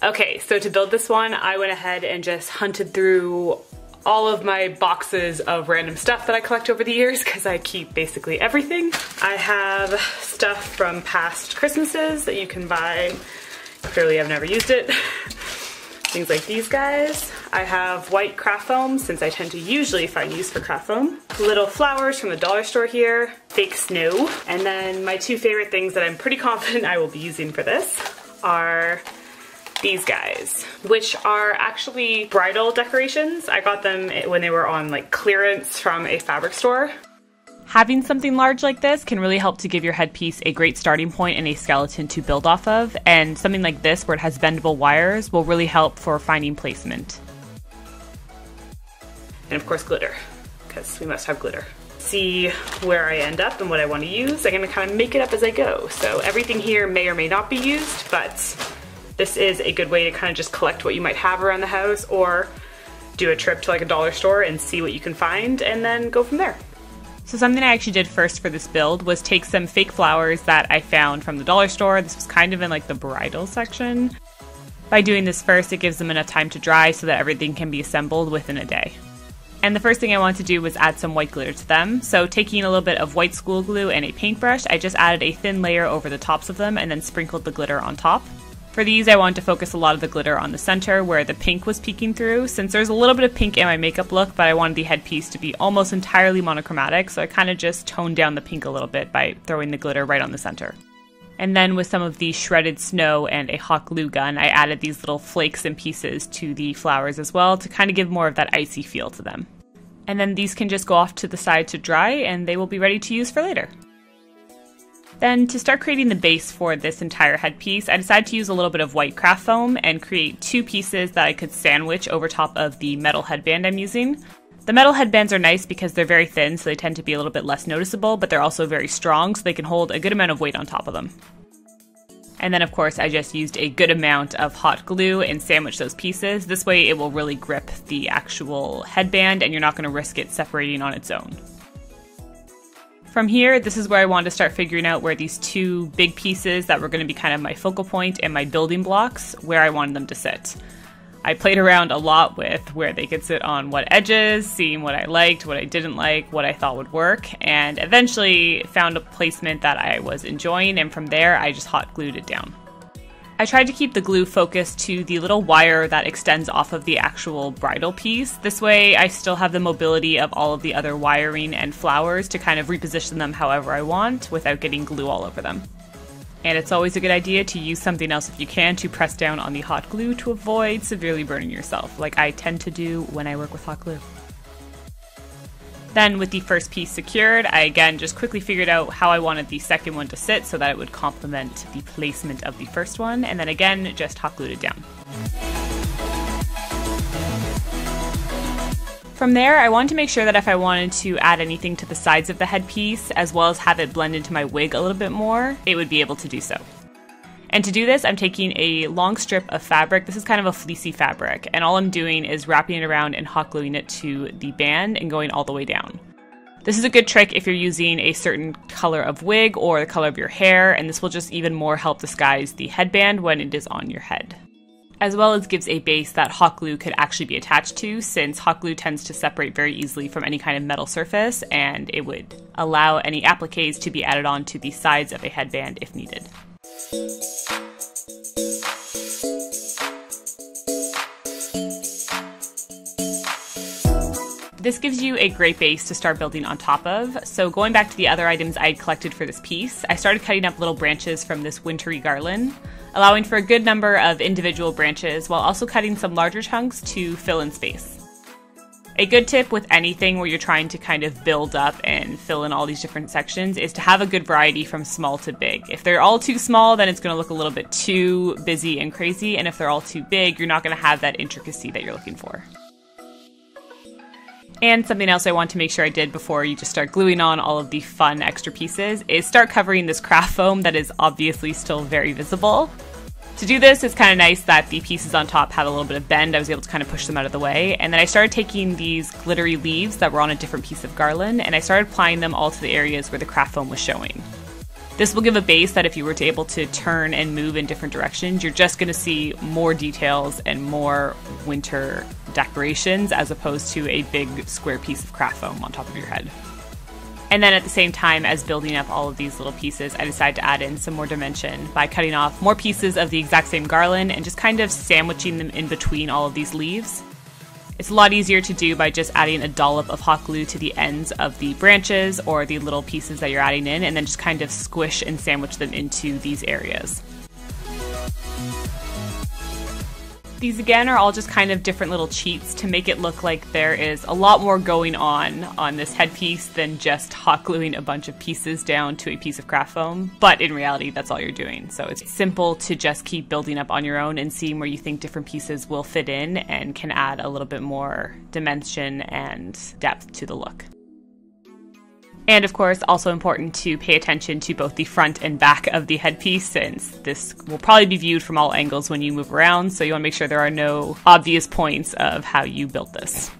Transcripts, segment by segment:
Okay, so to build this one, I went ahead and just hunted through all of my boxes of random stuff that I collect over the years because I keep basically everything. I have stuff from past Christmases that you can buy. Clearly I've never used it. Things like these guys. I have white craft foam since I tend to usually find use for craft foam. Little flowers from the dollar store here. Fake snow. And then my two favorite things that I'm pretty confident I will be using for this are these guys, which are actually bridal decorations. I got them when they were on like clearance from a fabric store. Having something large like this can really help to give your headpiece a great starting point and a skeleton to build off of, and something like this where it has bendable wires will really help for finding placement. And of course glitter, because we must have glitter. See where I end up and what I want to use. I'm going to kind of make it up as I go. So everything here may or may not be used, but this is a good way to kind of just collect what you might have around the house, or do a trip to like a dollar store and see what you can find and then go from there. So something I actually did first for this build was take some fake flowers that I found from the dollar store. This was kind of in like the bridal section. By doing this first, it gives them enough time to dry so that everything can be assembled within a day. And the first thing I wanted to do was add some white glitter to them. So taking a little bit of white school glue and a paintbrush, I just added a thin layer over the tops of them and then sprinkled the glitter on top. For these, I wanted to focus a lot of the glitter on the center where the pink was peeking through, since there's a little bit of pink in my makeup look, but I wanted the headpiece to be almost entirely monochromatic, so I kind of just toned down the pink a little bit by throwing the glitter right on the center. And then with some of the shredded snow and a hot glue gun, I added these little flakes and pieces to the flowers as well to kind of give more of that icy feel to them. And then these can just go off to the side to dry, and they will be ready to use for later. Then to start creating the base for this entire headpiece, I decided to use a little bit of white craft foam and create two pieces that I could sandwich over top of the metal headband I'm using. The metal headbands are nice because they're very thin, so they tend to be a little bit less noticeable, but they're also very strong, so they can hold a good amount of weight on top of them. And then of course I just used a good amount of hot glue and sandwiched those pieces. This way it will really grip the actual headband and you're not going to risk it separating on its own. From here, this is where I wanted to start figuring out where these two big pieces that were going to be kind of my focal point and my building blocks, where I wanted them to sit. I played around a lot with where they could sit on what edges, seeing what I liked, what I didn't like, what I thought would work, and eventually found a placement that I was enjoying, and from there I just hot glued it down. I tried to keep the glue focused to the little wire that extends off of the actual bridal piece. This way I still have the mobility of all of the other wiring and flowers to kind of reposition them however I want without getting glue all over them. And it's always a good idea to use something else if you can to press down on the hot glue to avoid severely burning yourself, like I tend to do when I work with hot glue. Then with the first piece secured, I again just quickly figured out how I wanted the second one to sit so that it would complement the placement of the first one, and then again just hot glued it down. From there, I wanted to make sure that if I wanted to add anything to the sides of the headpiece, as well as have it blend into my wig a little bit more, it would be able to do so. And to do this, I'm taking a long strip of fabric. This is kind of a fleecy fabric, and all I'm doing is wrapping it around and hot gluing it to the band and going all the way down. This is a good trick if you're using a certain color of wig or the color of your hair, and this will just even more help disguise the headband when it is on your head. As well as gives a base that hot glue could actually be attached to, since hot glue tends to separate very easily from any kind of metal surface, and it would allow any appliques to be added on to the sides of a headband if needed. This gives you a great base to start building on top of. So going back to the other items I had collected for this piece, I started cutting up little branches from this wintry garland, allowing for a good number of individual branches while also cutting some larger chunks to fill in space. A good tip with anything where you're trying to kind of build up and fill in all these different sections is to have a good variety from small to big. If they're all too small, then it's going to look a little bit too busy and crazy, and if they're all too big, you're not going to have that intricacy that you're looking for. And something else I want to make sure I did before you just start gluing on all of the fun extra pieces is start covering this craft foam that is obviously still very visible. To do this, it's kind of nice that the pieces on top had a little bit of bend. I was able to kind of push them out of the way. And then I started taking these glittery leaves that were on a different piece of garland, and I started applying them all to the areas where the craft foam was showing. This will give a base that if you were to able to turn and move in different directions, you're just going to see more details and more winter decorations as opposed to a big square piece of craft foam on top of your head. And then at the same time as building up all of these little pieces, I decided to add in some more dimension by cutting off more pieces of the exact same garland and just kind of sandwiching them in between all of these leaves. It's a lot easier to do by just adding a dollop of hot glue to the ends of the branches or the little pieces that you're adding in, and then just kind of squish and sandwich them into these areas. These again are all just kind of different little cheats to make it look like there is a lot more going on this headpiece than just hot gluing a bunch of pieces down to a piece of craft foam. But in reality, that's all you're doing. So it's simple to just keep building up on your own and seeing where you think different pieces will fit in and can add a little bit more dimension and depth to the look. And of course, also important to pay attention to both the front and back of the headpiece, since this will probably be viewed from all angles when you move around, so you want to make sure there are no obvious points of how you built this.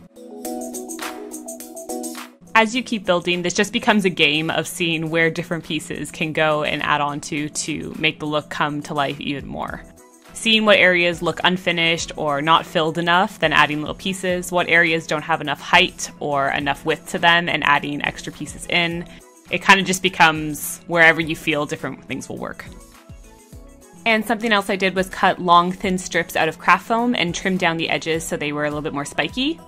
As you keep building, this just becomes a game of seeing where different pieces can go and add on to make the look come to life even more. Seeing what areas look unfinished or not filled enough, then adding little pieces. What areas don't have enough height or enough width to them, and adding extra pieces in. It kind of just becomes wherever you feel different things will work. And something else I did was cut long, thin strips out of craft foam and trim down the edges so they were a little bit more spiky.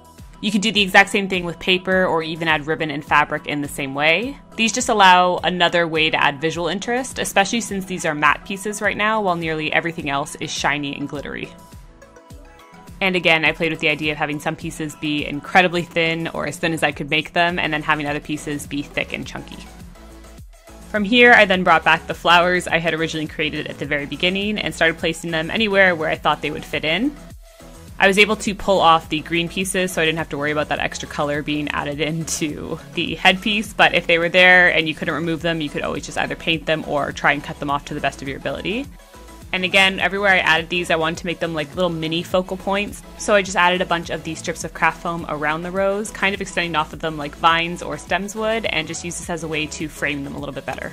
You could do the exact same thing with paper or even add ribbon and fabric in the same way. These just allow another way to add visual interest, especially since these are matte pieces right now while nearly everything else is shiny and glittery. And again, I played with the idea of having some pieces be incredibly thin or as thin as I could make them, and then having other pieces be thick and chunky. From here, I then brought back the flowers I had originally created at the very beginning and started placing them anywhere where I thought they would fit in. I was able to pull off the green pieces so I didn't have to worry about that extra color being added into the headpiece, but if they were there and you couldn't remove them, you could always just either paint them or try and cut them off to the best of your ability. And again, everywhere I added these, I wanted to make them like little mini focal points, so I just added a bunch of these strips of craft foam around the rows, kind of extending off of them like vines or stems would, and just use this as a way to frame them a little bit better.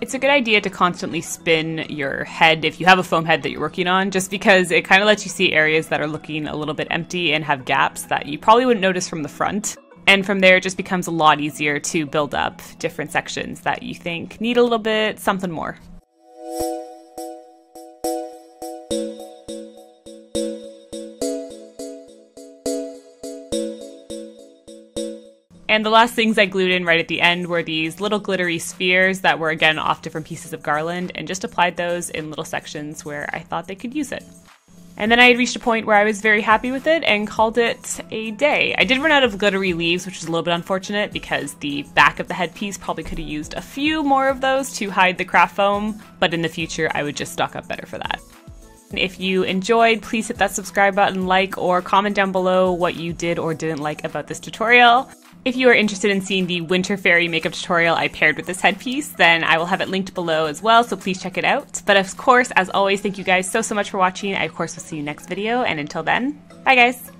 It's a good idea to constantly spin your head if you have a foam head that you're working on, just because it kind of lets you see areas that are looking a little bit empty and have gaps that you probably wouldn't notice from the front. And from there, it just becomes a lot easier to build up different sections that you think need a little bit something more. And the last things I glued in right at the end were these little glittery spheres that were again off different pieces of garland, and just applied those in little sections where I thought they could use it. And then I had reached a point where I was very happy with it and called it a day. I did run out of glittery leaves, which is a little bit unfortunate because the back of the headpiece probably could have used a few more of those to hide the craft foam, but in the future I would just stock up better for that. If you enjoyed, please hit that subscribe button, like, or comment down below what you did or didn't like about this tutorial. If you are interested in seeing the Winter Fairy makeup tutorial I paired with this headpiece, then I will have it linked below as well, so please check it out. But of course, as always, thank you guys so much for watching. I of course will see you next video, and until then, bye guys!